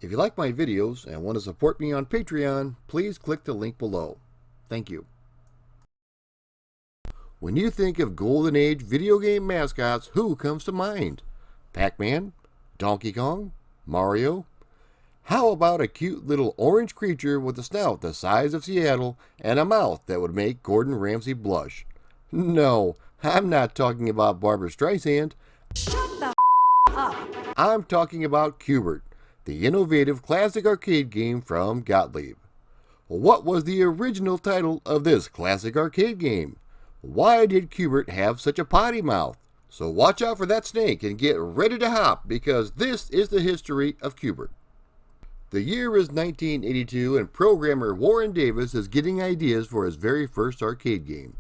If you like my videos and want to support me on Patreon, please click the link below. Thank you. When you think of Golden Age video game mascots, who comes to mind? Pac-Man? Donkey Kong? Mario? How about a cute little orange creature with a snout the size of Seattle and a mouth that would make Gordon Ramsay blush? No, I'm not talking about Barbra Streisand. Shut the up. I'm talking about qbert, the innovative classic arcade game from Gottlieb. What was the original title of this classic arcade game? Why did qbert have such a potty mouth? So watch out for that snake and get ready to hop, because this is the history of qbert. The year is 1982 and programmer Warren Davis is getting ideas for his very first arcade game.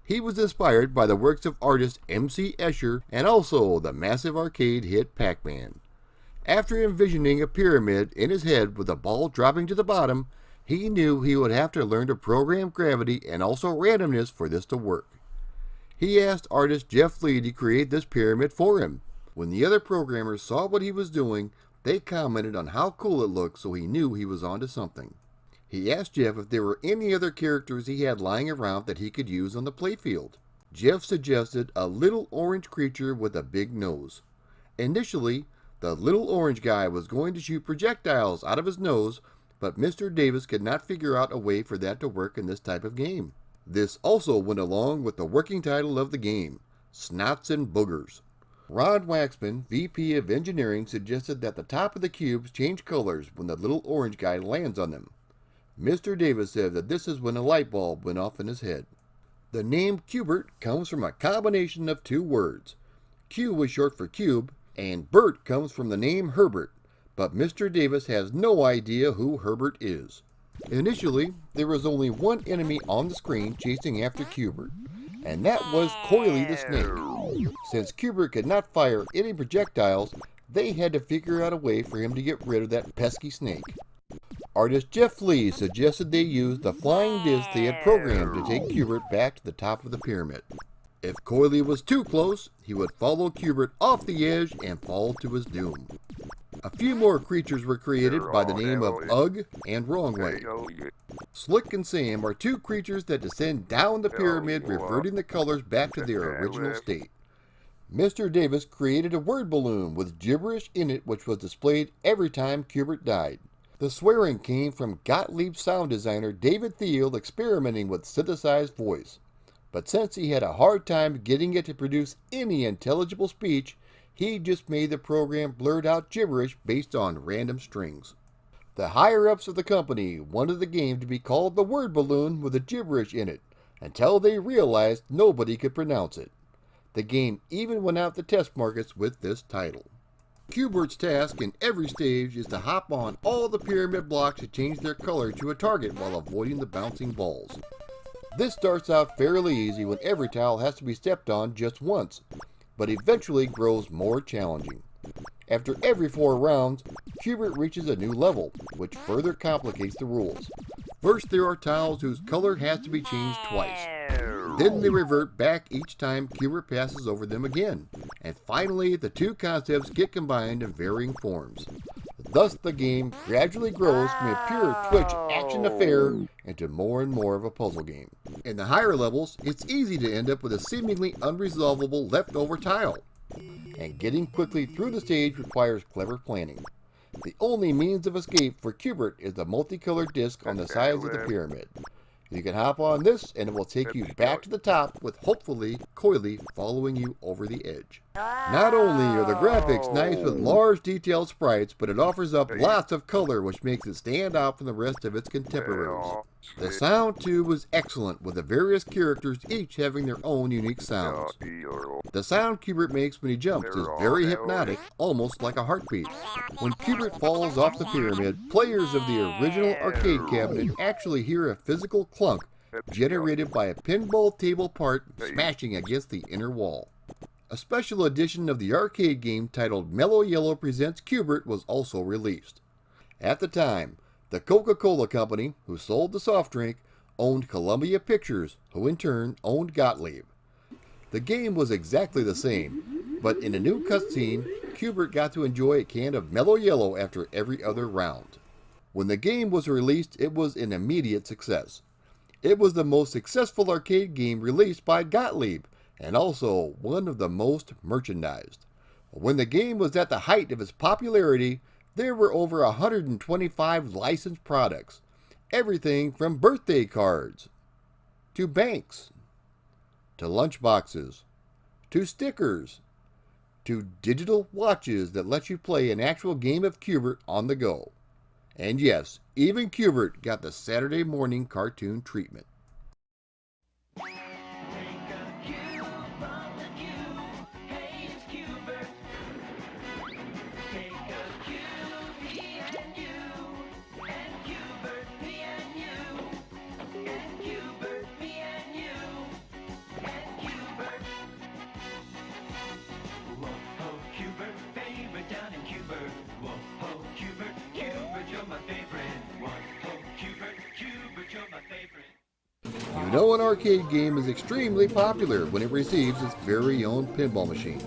He was inspired by the works of artist M.C. Escher and also the massive arcade hit Pac-Man. After envisioning a pyramid in his head with a ball dropping to the bottom, he knew he would have to learn to program gravity and also randomness for this to work. He asked artist Jeff Lee to create this pyramid for him. When the other programmers saw what he was doing, they commented on how cool it looked, so he knew he was onto something. He asked Jeff if there were any other characters he had lying around that he could use on the playfield. Jeff suggested a little orange creature with a big nose. Initially, the little orange guy was going to shoot projectiles out of his nose, but Mr. Davis could not figure out a way for that to work in this type of game. This also went along with the working title of the game, Snots and Boogers. Ron Waxman, VP of Engineering, suggested that the top of the cubes change colors when the little orange guy lands on them. Mr. Davis said that this is when a light bulb went off in his head. The name qbert comes from a combination of two words. Q was short for cube, and Bert comes from the name Herbert, but Mr. Davis has no idea who Herbert is. Initially, there was only one enemy on the screen chasing after qbert, and that was Coily the snake. Since qbert could not fire any projectiles, they had to figure out a way for him to get rid of that pesky snake. Artist Jeff Lee suggested they use the flying disc they had programmed to take qbert back to the top of the pyramid. If Coily was too close, he would follow qbert off the edge and fall to his doom. A few more creatures were created by the name of Ugg and Wrongway. Slick and Sam are two creatures that descend down the pyramid, reverting the colors back to their original state. Mr. Davis created a word balloon with gibberish in it, which was displayed every time qbert died. The swearing came from Gottlieb sound designer David Thiel experimenting with synthesized voice. But since he had a hard time getting it to produce any intelligible speech, he just made the program blurt out gibberish based on random strings. The higher-ups of the company wanted the game to be called the Word Balloon with a gibberish in it, until they realized nobody could pronounce it. The game even went out to test markets with this title. qbert's task in every stage is to hop on all the pyramid blocks to change their color to a target while avoiding the bouncing balls. This starts out fairly easy when every tile has to be stepped on just once, but eventually grows more challenging. After every 4 rounds, qbert reaches a new level, which further complicates the rules. First, there are tiles whose color has to be changed twice. Then they revert back each time qbert passes over them again. And finally, the two concepts get combined in varying forms. Thus, the game gradually grows from a pure twitch action affair into more and more of a puzzle game. In the higher levels, it's easy to end up with a seemingly unresolvable leftover tile. And getting quickly through the stage requires clever planning. The only means of escape for qbert is the multicolored disc on the sides of the pyramid. You can hop on this and it will take you back to the top with hopefully Coily following you over the edge. Not only are the graphics nice with large detailed sprites, but it offers up lots of color which makes it stand out from the rest of its contemporaries. The sound too was excellent, with the various characters each having their own unique sounds. The sound qbert makes when he jumps is very hypnotic, almost like a heartbeat. When qbert falls off the pyramid, players of the original arcade cabinet actually hear a physical clunk generated by a pinball table part smashing against the inner wall. A special edition of the arcade game titled Mellow Yellow Presents qbert was also released. At the time, the Coca-Cola Company, who sold the soft drink, owned Columbia Pictures, who in turn owned Gottlieb. The game was exactly the same, But in a new cutscene, qbert got to enjoy a can of Mellow Yellow after every other round. When the game was released, it was an immediate success. It was the most successful arcade game released by Gottlieb, and also one of the most merchandised. When the game was at the height of its popularity, there were over 125 licensed products. Everything from birthday cards, to banks, to lunchboxes, to stickers, to digital watches that let you play an actual game of qbert on the go. And yes, even qbert got the Saturday morning cartoon treatment. You know an arcade game is extremely popular when it receives its very own pinball machine.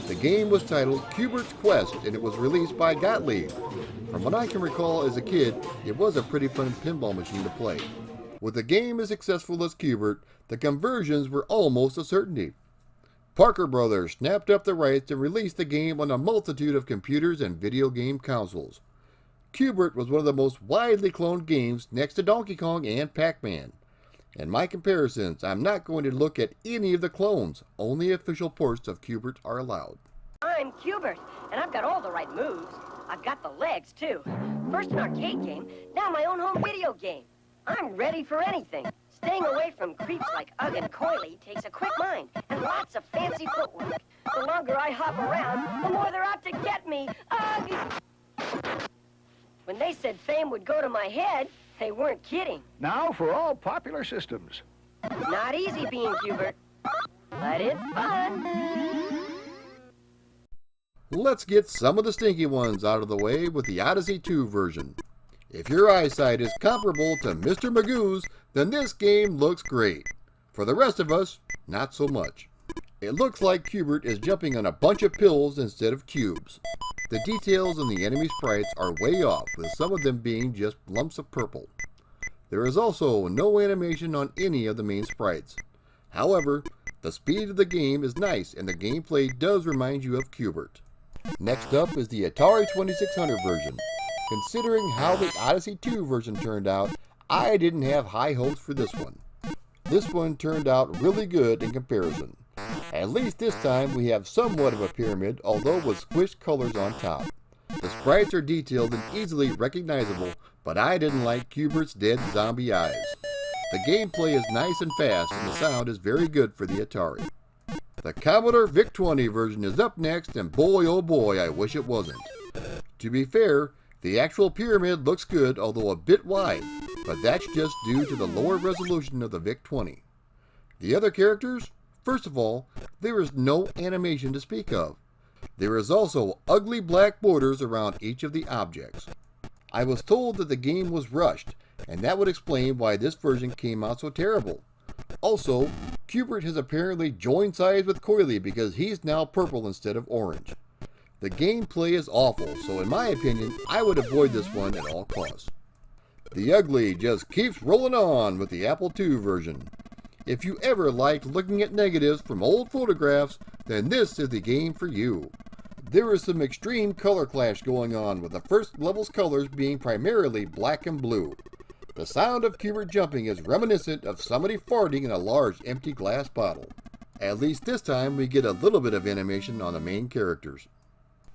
The game was titled qbert's Quest and it was released by Gottlieb. From what I can recall as a kid, it was a pretty fun pinball machine to play. With a game as successful as qbert, the conversions were almost a certainty. Parker Brothers snapped up the rights and released the game on a multitude of computers and video game consoles. qbert was one of the most widely cloned games next to Donkey Kong and Pac-Man. In my comparisons, I'm not going to look at any of the clones. Only official ports of qbert are allowed. I'm qbert, and I've got all the right moves. I've got the legs, too. First an arcade game, now my own home video game. I'm ready for anything. Staying away from creeps like Ugg and Coily takes a quick mind and lots of fancy footwork. The longer I hop around, the more they're out to get me. Ugh! When they said fame would go to my head, they weren't kidding. Now for all popular systems. Not easy being qbert, but it's fun. Let's get some of the stinky ones out of the way with the Odyssey 2 version. If your eyesight is comparable to Mr. Magoo's, then this game looks great. For the rest of us, not so much. It looks like qbert is jumping on a bunch of pills instead of cubes. The details on the enemy sprites are way off, with some of them being just lumps of purple. There is also no animation on any of the main sprites. However, the speed of the game is nice and the gameplay does remind you of qbert. Next up is the Atari 2600 version. Considering how the Odyssey 2 version turned out, I didn't have high hopes for this one. This one turned out really good in comparison. At least this time we have somewhat of a pyramid, although with squished colors on top. The sprites are detailed and easily recognizable, but I didn't like qbert's dead zombie eyes. The gameplay is nice and fast, and the sound is very good for the Atari. The Commodore VIC-20 version is up next, and boy oh boy, I wish it wasn't. To be fair, the actual pyramid looks good, although a bit wide, but that's just due to the lower resolution of the VIC-20. The other characters? First of all, there is no animation to speak of. There is also ugly black borders around each of the objects. I was told that the game was rushed, and that would explain why this version came out so terrible. Also, qbert has apparently joined sides with Coily because he's now purple instead of orange. The gameplay is awful, so in my opinion, I would avoid this one at all costs. The ugly just keeps rolling on with the Apple II version. If you ever liked looking at negatives from old photographs, then this is the game for you. There is some extreme color clash going on, with the first level's colors being primarily black and blue. The sound of qbert jumping is reminiscent of somebody farting in a large empty glass bottle. At least this time we get a little bit of animation on the main characters.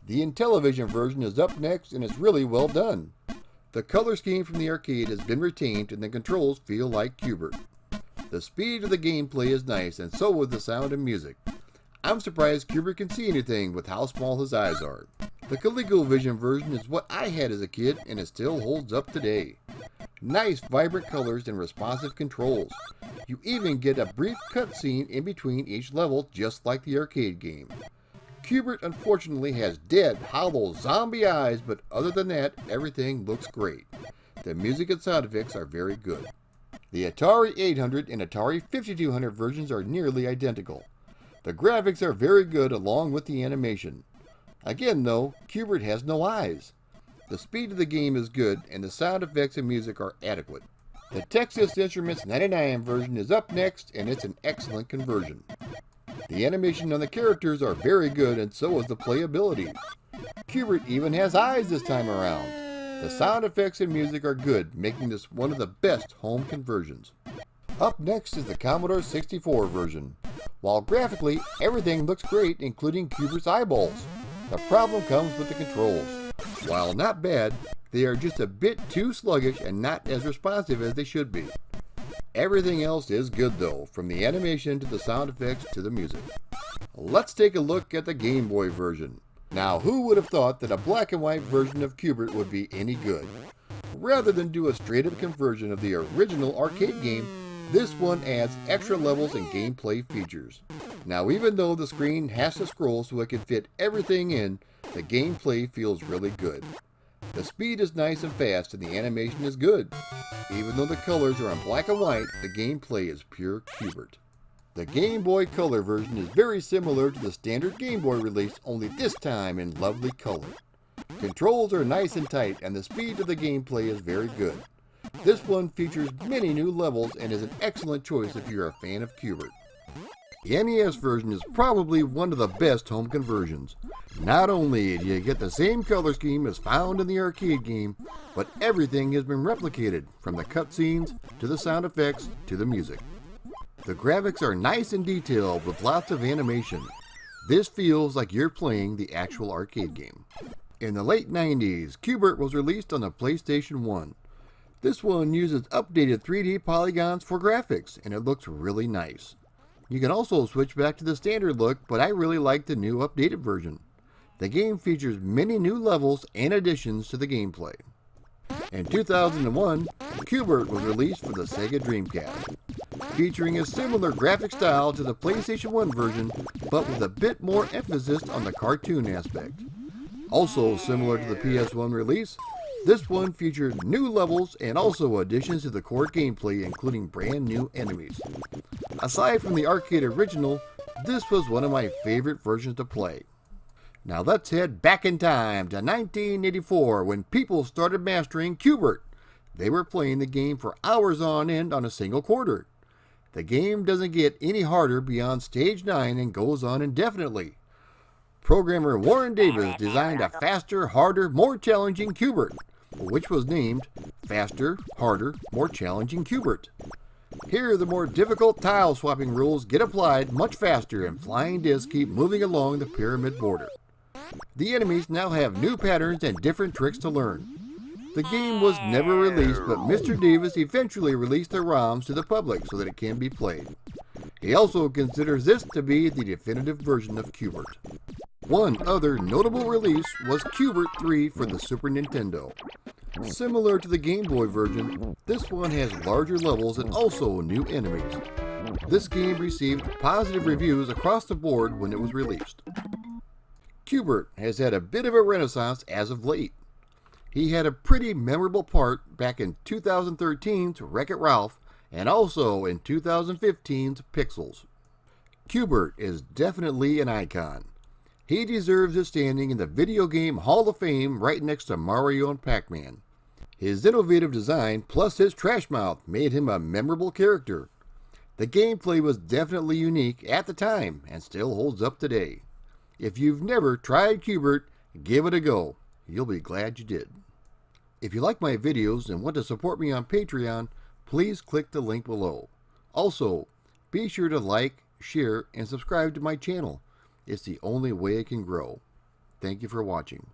The Intellivision version is up next and is really well done. The color scheme from the arcade has been retained and the controls feel like qbert. The speed of the gameplay is nice, and so is the sound and music. I'm surprised qbert can see anything with how small his eyes are. The ColecoVision version is what I had as a kid, and it still holds up today. Nice, vibrant colors and responsive controls. You even get a brief cutscene in between each level, just like the arcade game. qbert unfortunately has dead, hollow zombie eyes, but other than that, everything looks great. The music and sound effects are very good. The Atari 800 and Atari 5200 versions are nearly identical. The graphics are very good along with the animation. Again though, qbert has no eyes. The speed of the game is good and the sound effects and music are adequate. The Texas Instruments 99 version is up next and it's an excellent conversion. The animation on the characters are very good and so is the playability. qbert even has eyes this time around. The sound effects and music are good, making this one of the best home conversions. Up next is the Commodore 64 version. While graphically, everything looks great, including qbert's eyeballs. The problem comes with the controls. While not bad, they are just a bit too sluggish and not as responsive as they should be. Everything else is good though, from the animation to the sound effects to the music. Let's take a look at the Game Boy version. Now, who would have thought that a black and white version of qbert would be any good? Rather than do a straight-up conversion of the original arcade game, this one adds extra levels and gameplay features. Now, even though the screen has to scroll so it can fit everything in, the gameplay feels really good. The speed is nice and fast and the animation is good. Even though the colors are in black and white, the gameplay is pure qbert. The Game Boy Color version is very similar to the standard Game Boy release, only this time in lovely color. Controls are nice and tight and the speed of the gameplay is very good. This one features many new levels and is an excellent choice if you're a fan of qbert. The NES version is probably one of the best home conversions. Not only do you get the same color scheme as found in the arcade game, but everything has been replicated, from the cutscenes to the sound effects to the music. The graphics are nice and detailed with lots of animation. This feels like you're playing the actual arcade game. In the late 90s, qbert was released on the PlayStation 1. This one uses updated 3D polygons for graphics, and it looks really nice. You can also switch back to the standard look, but I really like the new updated version. The game features many new levels and additions to the gameplay. In 2001, qbert was released for the Sega Dreamcast, featuring a similar graphic style to the PlayStation 1 version, but with a bit more emphasis on the cartoon aspect. Also similar to the PS1 release, this one featured new levels and also additions to the core gameplay, including brand new enemies. Aside from the arcade original, this was one of my favorite versions to play. Now let's head back in time to 1984 when people started mastering qbert. They were playing the game for hours on end on a single quarter. The game doesn't get any harder beyond stage 9 and goes on indefinitely. Programmer Warren Davis designed a faster, harder, more challenging qbert, which was named Faster, Harder, More Challenging qbert. Here, the more difficult tile swapping rules get applied much faster and flying discs keep moving along the pyramid border. The enemies now have new patterns and different tricks to learn. The game was never released, but Mr. Davis eventually released the ROMs to the public so that it can be played. He also considers this to be the definitive version of qbert. One other notable release was qbert 3 for the Super Nintendo. Similar to the Game Boy version, this one has larger levels and also new enemies. This game received positive reviews across the board when it was released. qbert has had a bit of a renaissance as of late. He had a pretty memorable part back in 2013's Wreck-It Ralph and also in 2015's Pixels. qbert is definitely an icon. He deserves his standing in the Video Game Hall of Fame right next to Mario and Pac-Man. His innovative design plus his trash mouth made him a memorable character. The gameplay was definitely unique at the time and still holds up today. If you've never tried qbert, give it a go. You'll be glad you did. If you like my videos and want to support me on Patreon, please click the link below. Also, be sure to like, share, and subscribe to my channel. It's the only way it can grow. Thank you for watching.